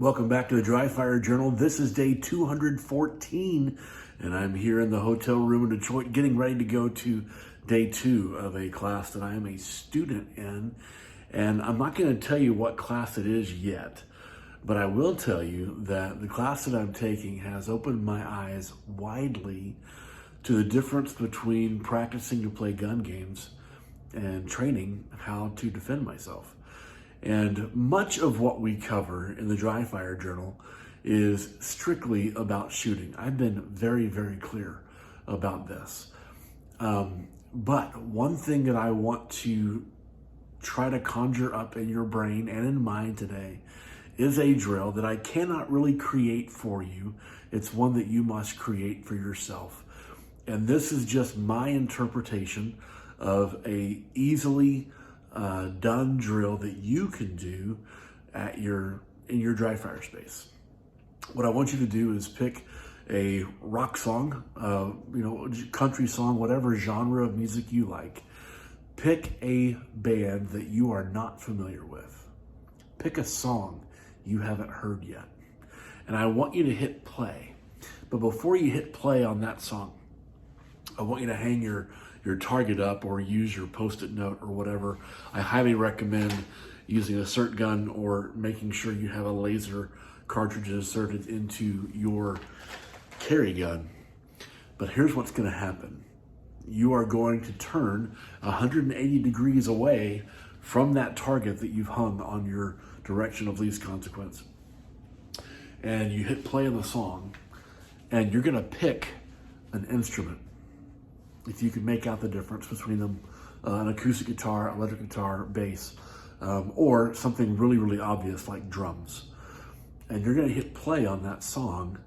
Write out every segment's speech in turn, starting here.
Welcome back to the Dry Fire Journal. This is day 214, and I'm here in the hotel room in Detroit getting ready to go to day 2 of a class that I am a student in. And I'm not going to tell you what class it is yet, but I will tell you that the class that I'm taking has opened my eyes widely to the difference between practicing to play gun games and training how to defend myself. And much of what we cover in the Dry Fire Journal is strictly about shooting. I've been very, very clear about this. But one thing that I want to try to conjure up in your brain and in mine today is a drill that I cannot really create for you. It's one that you must create for yourself. And this is just my interpretation of a easily done drill that you can do in your dry fire space. What I want you to do is pick a rock song, country song, whatever genre of music you like. Pick a band that you are not familiar with. Pick a song you haven't heard yet. And I want you to hit play. But before you hit play on that song, I want you to hang your target up or use your post-it note or whatever. I highly recommend using a cert gun or making sure you have a laser cartridge inserted into your carry gun. But here's what's going to happen. You are going to turn 180 degrees away from that target that you've hung on your direction of least consequence. And you hit play on the song, and you're going to pick an instrument. If you can make out the difference between them, an acoustic guitar, electric guitar, bass, or something really, really obvious like drums. And you're going to hit play on that song,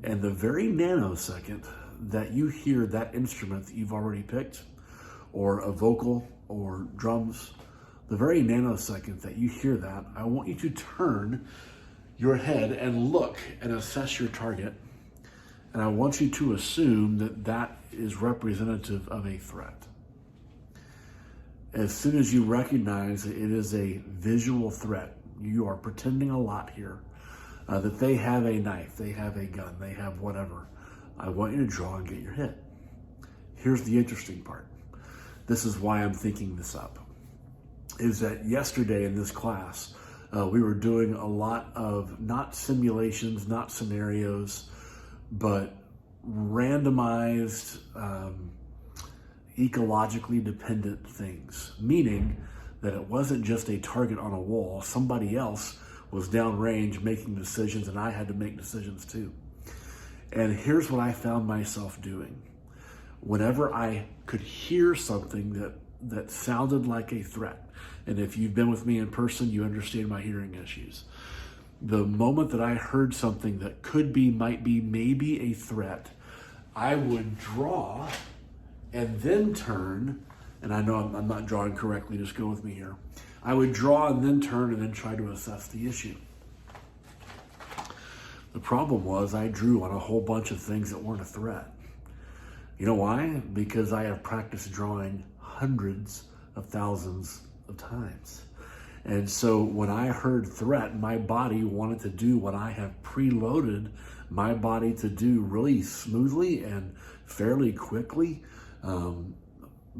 and the very nanosecond that you hear that instrument that you've already picked, or a vocal or drums, the very nanosecond that you hear that, I want you to turn your head and look and assess your target. And I want you to assume that that is representative of a threat. As soon as you recognize that it is a visual threat, you are pretending a lot here, that they have a knife, they have a gun, they have whatever. I want you to draw and get your hit. Here's the interesting part. This is why I'm thinking this up. Is that yesterday in this class, we were doing a lot of not simulations, not scenarios, but randomized, ecologically dependent things, meaning that it wasn't just a target on a wall. Somebody else was downrange making decisions, and I had to make decisions too. And here's what I found myself doing. Whenever I could hear something that sounded like a threat, and if you've been with me in person, you understand my hearing issues. The moment that I heard something that could be, might be, maybe a threat, I would draw and then turn, and I know I'm not drawing correctly, just go with me here. I would draw and then turn and then try to assess the issue. The problem was I drew on a whole bunch of things that weren't a threat. You know why? Because I have practiced drawing hundreds of thousands of times. And so when I heard threat, my body wanted to do what I have preloaded my body to do really smoothly and fairly quickly,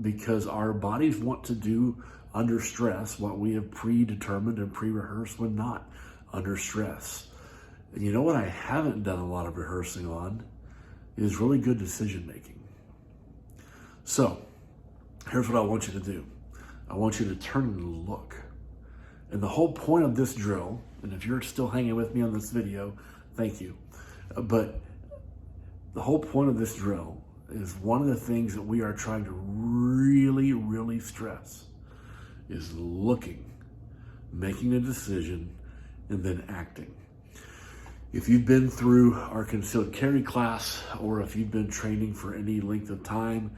because our bodies want to do under stress what we have predetermined and pre-rehearsed when not under stress. And you know what I haven't done a lot of rehearsing on is really good decision making. So here's what I want you to do. I want you to turn and look. And the whole point of this drill, and if you're still hanging with me on this video, thank you. But the whole point of this drill is one of the things that we are trying to really, really stress is looking, making a decision, and then acting. If you've been through our concealed carry class, or if you've been training for any length of time,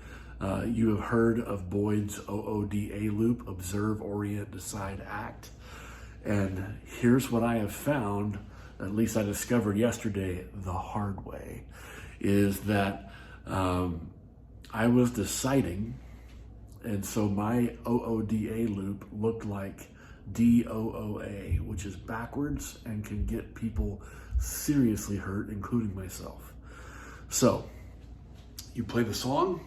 you have heard of Boyd's OODA loop, observe, orient, decide, act. And here's what I have found, at least I discovered yesterday the hard way, is that I was deciding, and so my OODA loop looked like DOOA, which is backwards and can get people seriously hurt, including myself. So, you play the song,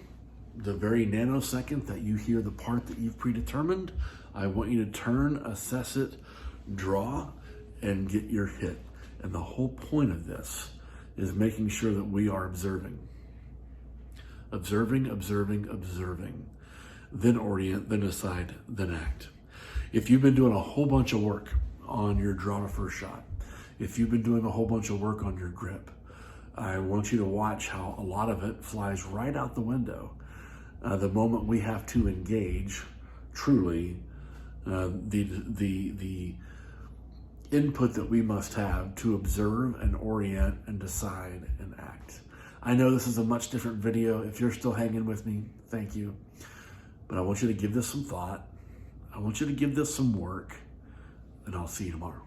the very nanosecond that you hear the part that you've predetermined, I want you to turn, assess it, draw, and get your hit. And the whole point of this is making sure that we are observing. Observing, observing, observing. Then orient, then decide, then act. If you've been doing a whole bunch of work on your draw to first shot, if you've been doing a whole bunch of work on your grip, I want you to watch how a lot of it flies right out the window. The moment we have to engage, truly, the input that we must have to observe and orient and decide and act. I know this is a much different video. If you're still hanging with me, thank you. But I want you to give this some thought. I want you to give this some work, and I'll see you tomorrow.